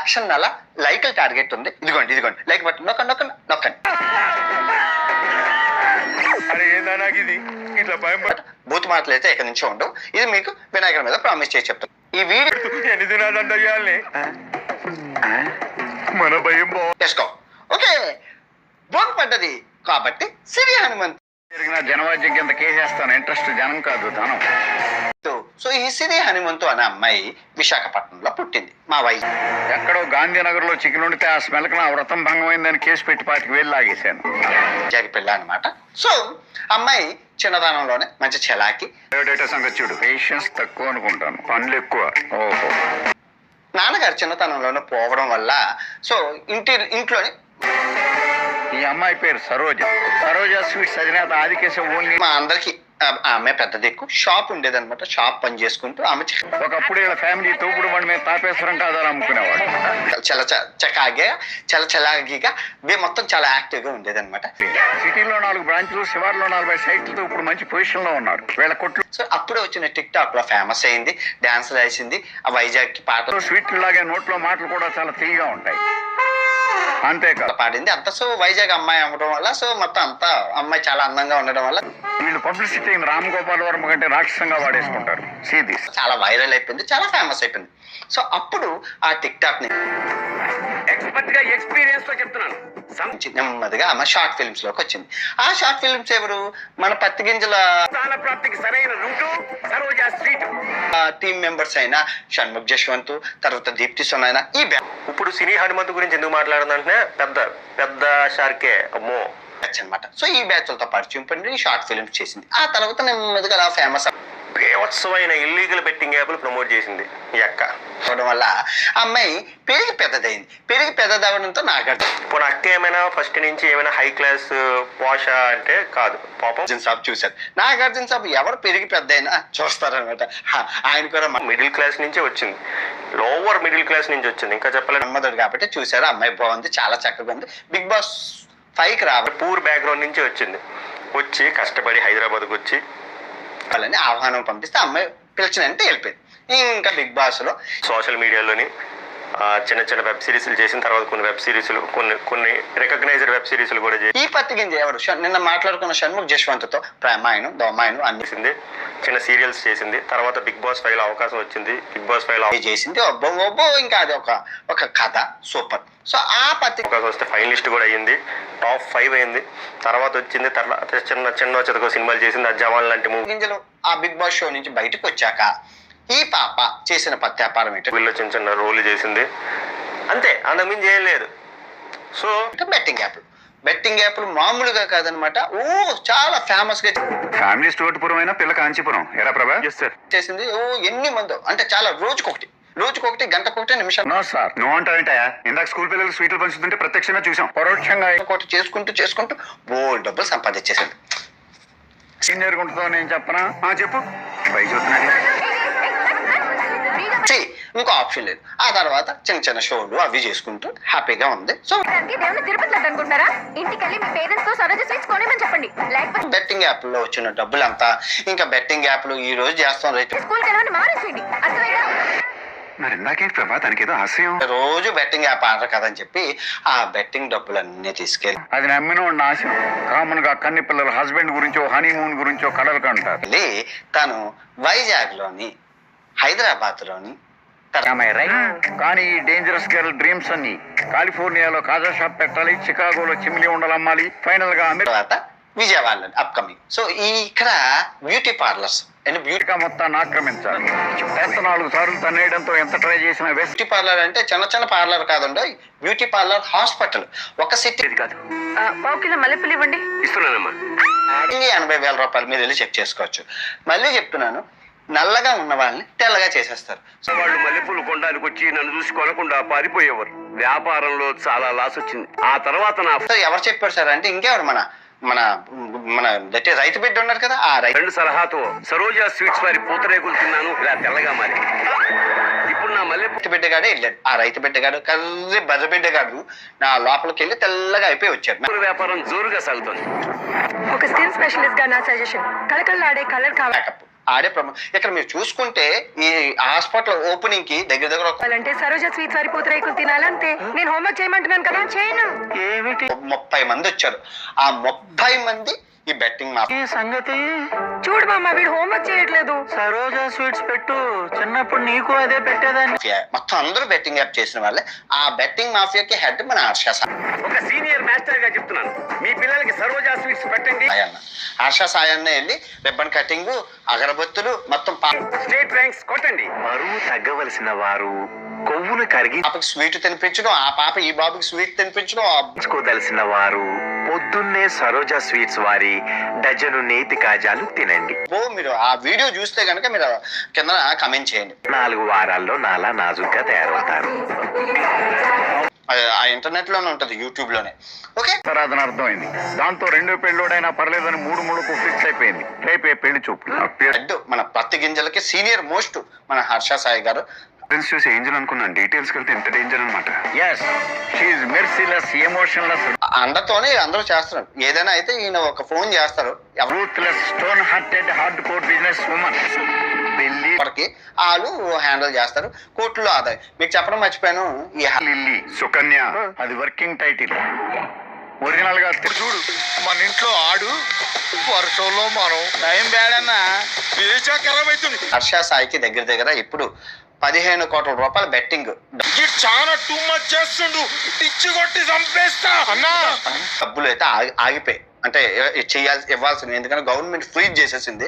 లక్షన్నర లైక్ల టార్గెట్ ఉంది. ఇదిగోండి ఇదిగోండి లైక్ బటన్ నొక్కండి నొక్కండి నొక్కండి. బూత్ మాటలు అయితే ఇక్కడ నుంచి ఉండవు. ఇది మీకు వినాయకుడి మీద ప్రామిస్ చేసి చెప్తాను. ఈ వీడియో ఎన్ని దినాలంటే మన భయం చేసుకో. ఓకే, బోన్ పడ్డది కాబట్టి సిరి హనుమంత్ జరిగిన జనవాద్యం కింద కేసేస్తాను. ఇంట్రెస్ట్ జనం కాదు ధనం. సో ఈ సిరి హనుమంతు అనే అమ్మాయి విశాఖపట్నంలో పుట్టింది. మా వయసు ఎక్కడో గాంధీనగర్ లో చికెన్ వండితే ఆ స్మెల్కి నా వ్రతం భంగమైందని కేసు పెట్టి 5,000 లాగేశాను. పిల్ల అనమాట. సో అమ్మాయి చిన్నతనంలోనే మంచి చెలాకి. బయోడేటా సంగతి చూడు. పేషెన్స్ తక్కువ అనుకుంటాను, పనులు ఎక్కువ. ఓహో. నాన్నగారు చిన్నతనంలోనే పోవడం వల్ల సో ఇంట్లోనే. ఈ అమ్మాయి పేరు సరోజ. సరోజ స్వీట్స్ అధినేత ఆదికేశవ ఓన్లీ. మా అందరికి ఆమె పెద్ద దిక్కు. షాప్ ఉండేదన్నమాట. షాప్ పని చేసుకుంటూ ఆమె ఒకప్పుడు వీళ్ళ ఫ్యామిలీ తోపుడు బండి మీద తాపేశ్వరం కాదని అమ్ముకునేవాడు. చాలా చలాగిగా మొత్తం చాలా యాక్టివ్ గా ఉండేదన్నమాట. సిటీలో 4 బ్రాంచ్లు, శివార్లో 40 సైట్లతో ఇప్పుడు మంచి పొజిషన్ లో ఉన్నారు వీళ్ళ కొట్లు. సో అప్పుడే వచ్చిన టిక్ టాక్ లో ఫేమస్ అయింది, డాన్స్ వేసింది. ఆ వైజాగ్ కి పాటలు, స్వీట్లు లాగే నోట్లో మాటలు కూడా చాలా తీయగా ఉంటాయి. అంతేకాదు పాడింది అంతా. సో వైజాగ్ అమ్మాయి అవ్వడం వల్ల సో మొత్తం అంతా అమ్మాయి చాలా అందంగా ఉండడం వల్ల వీళ్ళు పబ్లిసిటీ రామ్ గోపాల్ వర్మ కంటే రాక్షసంగా వాడేసుకుంటారు. చాలా వైరల్ అయిపోయింది, చాలా ఫేమస్ అయిపోయింది. సో అప్పుడు ఆ టిక్ టాక్ ని ఎక్స్పర్ట్ గా ఎక్స్పీరియన్స్ తో చెప్తున్నాను, నెమ్మదిగా ఆమె షార్ట్ ఫిల్మ్స్ లోకి వచ్చింది. ఆ షార్ట్ ఫిల్మ్స్ ఎవరు? మన పత్తి గింజల ప్రాప్తికి సరైన route Saroja street. Team members అయినా షణ్ముఖ్ జశ్వంత్, తర్వాత దీప్తి సోనాయన. ఈ ఇప్పుడు సినీ హనుమంతు గురించి ఎందుకు మాట్లాడుతుందంటే పెద్ద పెద్ద షార్కే అమ్మో బ్యాచ్ అనమాట. సో ఈ బ్యాచ్లతో పరిచయం పడి షార్ట్ ఫిల్మ్స్ చేసింది. ఆ తర్వాత నెమ్మదిగా అలా ఫేమస్ బేవత్సమైన ఇల్లీగల్ బెట్టింగ్ యాప్లు ప్రమోట్ చేసింది ఈ అక్క. అవడం వల్ల అమ్మాయి పెరిగి పెద్దదైంది. పెరిగి పెద్దదవడంతో నాగార్జున ఇప్పుడు అక్క ఏమైనా ఫస్ట్ నుంచి ఏమైనా హై క్లాస్ పోష అంటే కాదు, పాపం సాబ్ చూశారు. నాగార్జున సాబ్ ఎవరు పెరిగి పెద్ద అయినా చూస్తారనమాట. ఆయన కూడా మిడిల్ క్లాస్ నుంచే వచ్చింది, లోవర్ మిడిల్ క్లాస్ నుంచి వచ్చింది. ఇంకా చెప్పలేదు, నమ్మదుడు కాబట్టి చూసారు. అమ్మాయి బాగుంది, చాలా చక్కగా ఉంది. బిగ్ బాస్ 5కి రావాలి. పూర్ బ్యాక్గ్రౌండ్ నుంచి వచ్చింది. వచ్చి కష్టపడి హైదరాబాద్కి వచ్చి వాళ్ళని ఆహ్వానం పంపిస్తే అమ్మాయి పిలిచినంటే వెళ్ళిపోయింది. ఇంకా బిగ్ బాస్ లో సోషల్ మీడియాలోని చిన్న చిన్న వెబ్ సిరీస్లు చేసిన తర్వాత కొన్ని వెబ్ సిరీస్లు కొన్ని రికగ్నైజ్డ్ వెబ్ సిరీస్లు కూడా చేసి ఈ పత్తికింజ ఎవరు నిన్న మాట్లాడుకున్న షణ్ముఖ్ జశ్వంత్ తో ప్రేమాయణం దోమాయణం అనిసింది. చిన్న సీరియల్స్ చేసింది. తర్వాత బిగ్ బాస్ 5 అవకాశం వచ్చింది. బిగ్ బాస్ 5 చేసింది. ఒబ్బో ఇంకా అది ఒక కథ సూపర్. సో ఆ పత్రిక అవకాశం వస్తే ఫైనలిస్ట్ కూడా అయ్యింది. టాప్ 5 అయింది. తర్వాత వచ్చింది తర్వాత చిన్న చితకో సినిమాలు చేసింది. ఆ జవాన్ లాంటి మూవీ. గింజలు ఆ బిగ్ బాస్ షో నుంచి బయటకు వచ్చాక ఈ పాప చేసిన పత్యాపారం ఏంటో వీళ్ళు చిన్న చిన్న రోల్ చేసింది అంతే, అంతకుమించి ఏం లేదు. సో బెట్టింగ్ యాప్లు మామూలుగా కాదనమాట. చాలా ఫేమస్ గా ఫ్యామిలీ స్టోర్పురం అయినా పిల్ల కాంచీపురం ఎరా ప్రభా చేసింది. ఎన్ని మందో అంటే చాలా రోజుకొకటి గంటకొకటి నిమిషం. నో సార్ నో అంటావేంటయా? ఇందాక స్కూల్ పిల్లలు స్వీట్లు పంచుతుంటే ప్రత్యక్షంగా చూసాం, పరోక్షంగా ఒకటి చేసుకుంటూ బోల్ డబ్బులు సంపాదించేసింది. సీనియర్ గుంటతో నేను చెప్పనా? చెప్పు. పై చూస్తున్నాడు. ఇంకో ఆప్షన్ లేదు. ఆ తర్వాత చిన్న షోలు అవి చేసుకుంటూ హ్యాపీగా ఉంది. సో బెట్టింగ్ యాప్ లో వచ్చిన డబ్బులంతా ఇంకా బెట్టింగ్ యాప్లు ఈ రోజు చేస్తాం. మరి ఇందాకేంటి ప్రభా తనకి ఏదో ఆశయం? రోజు బెట్టింగ్ యాప్ ఆడరు కదని చెప్పి ఆ బెట్టింగ్ డబ్బులన్నీ తీసుకెళ్ళి అది నమ్మిన వాడిని ఆశయం. కామన్ గా కన్ని పిల్లల హస్బెండ్ గురించో హనీమూన్ గురించో కలలు కంటారు. తను వైజాగ్ లోని హైదరాబాద్ లోని కానీ ఈ డేంజరస్ గర్ల్ డ్రీమ్స్ అన్ని కాలిఫోర్నియాలో కాజా షాప్ పెట్టాలి, చికాగోలో చిమ్లీ ఉండలు అమ్మాలి, ఫైనల్ గా తర్వాత విజయవాడ అప్కమింగ్. సో ఇక్కడ బ్యూటీ పార్లర్స్ అండ్ బ్యూటీగా మొత్తాన్ని ఆక్రమించాలి. 4 సార్లు తన్నేయడంతో ఎంత ట్రై చేసినా బ్యూటీ పార్లర్ అంటే చిన్న పార్లర్ కాదండి, బ్యూటీ పార్లర్ హాస్పిటల్. ఒక సిటీ కాదు. మల్లెపల్లి ఇవ్వండి, ఇస్తున్నానమ్మా. 80,000 రూపాయలు మీరు వెళ్ళి చెక్ చేసుకోవచ్చు. మళ్ళీ చెప్తున్నాను, నల్లగా ఉన్న వాళ్ళని తెల్లగా చేసేస్తారు. సో వాళ్ళు మల్లెపూలు కొనడానికి వచ్చి నన్ను చూసి కొనకుండా పారిపోయేవారు. వ్యాపారంలో చాలా లాస్ వచ్చింది. ఆ తర్వాత ఎవరు చెప్పారు సార్ అంటే ఇంకెవరు మన మన మన రైతు బిడ్డ ఉన్నారు కదా, ఆ రైతు సలహాతో సరోజా స్వీట్స్ వారి పూతరేకులు తిన్నాను, ఇలా తెల్లగా మారి. ఇప్పుడు నా రైతు బిడ్డగాడే వెళ్ళాడు. ఆ రైతు బిడ్డగాడు కర్రీ బర్ర బిడ్డగాడు నా లోపలికి వెళ్ళి తెల్లగా అయిపోయి వచ్చాడు. వ్యాపారం జోరుగా సాగుతుంది. ఒక స్కిన్ స్పెషలిస్ట్ గా నా సజెషన్, కళకళలాడే కలర్ కావాలి. ఆడే ఇక్కడ మీరు చూసుకుంటే ఈ హాస్పిటల్ ఓపెనింగ్ కి దగ్గర దగ్గర ఒక అంటే సరోజ స్వీట్ సరిపోతురేకులు తినాలంతే. నేను హోంవర్క్ చేయమంటున్నాను కదా, చేయను. 30 మంది వచ్చారు. ఆ 30 మంది ఈ బెట్టింగ్ మాఫియా సంగతి చూడు మామ, వీడు హోంవర్క్ చేయట్లేదు. సరోజా స్వీట్స్ పెట్టు, చిన్నప్పుడు నీకు అదే పెట్టేదాన్ని. మొత్తం అందరూ బెట్టింగ్ యాప్ చేసిన వాళ్ళే. ఆ బెట్టింగ్ మాఫియాకి హెడ్ మన హర్ష సాయి ఒక సీనియర్ మాస్టర్ గా చెప్తున్నాను, మీ పిల్లలకి సరోజా స్వీట్స్ పెట్టండి. అన్న. హర్ష సాయి అన్న వెళ్ళి రిబ్బన్ కటింగ్, అగరబత్తులు మొత్తం స్టేట్ ర్యాంక్స్ కొట్టండి. బరువు తగ్గవలసిన వారు కొవ్వును పాపకి స్వీట్ తినిపించడం, ఆ పాప ఈ బాబుకి స్వీట్ తినిపించడం. కరిగించుకోదలసిన వారు పొద్దున్నే సరోజా స్వీట్స్ వారి డజను నేతి కాజాలు తినండి. మీరు ఆ వీడియో చూస్తే కనుక మీరు కింద కమెంట్ చేయండి. 4 వారాల్లో నాలా నాజుగ్గా తయారవుతారు. ఆ ఇంటర్నెట్ లోనే ఉంటది, యూట్యూబ్ లోనే. ఓకే, అని అర్థమైంది. దాంతో 2 పెళ్ళోడైనా పర్లేదని 3 ఫిక్స్ అయిపోయింది. రేపే పెళ్లి చూపులు. హెడ్ మన పత్తి గింజలకి సీనియర్ మోస్ట్ మన హర్ష సాయి గారు. చూసి ఏంజల్ అనుకున్నాను, డీటెయిల్స్ కలితే ఎంత డేంజర్ అనమాట. ఎస్, షీఈ్ మెర్సిలెస్, ఎమోషన్లెస్, అందరితోనే అందరూ చేస్తున్నారు. ఏదైనా అయితే ఈయన ఒక ఫోన్ చేస్తారు, ruthless, stone hearted, hard core business women. ఎవరికి వాళ్ళు హ్యాండిల్ చేస్తారు. కోర్టులో ఆదాయం మీకు చెప్పడం మర్చిపోయాను. ఈ లిల్లీ సుకన్య, అది వర్కింగ్ టైటిల్. ఒరిజినల్ గా చూడు, మన ఇంట్లో ఆడు, వర్షంలో మనం టైం బ్యాడన్నా హర్ష సాయికి దగ్గర దగ్గర ఇప్పుడు 15 కోట్ల రూపాయల బెట్టింగ్ చాలా టూ మచ్ చేస్తుండు, పిచ్చి కొట్టి చంపేస్తా అన్నా. డబ్బులు అయితే ఆగిపోయి, అంటే ఇవ్వాల్సింది, ఎందుకంటే గవర్నమెంట్ ఫ్రీజ్ చేసేసింది.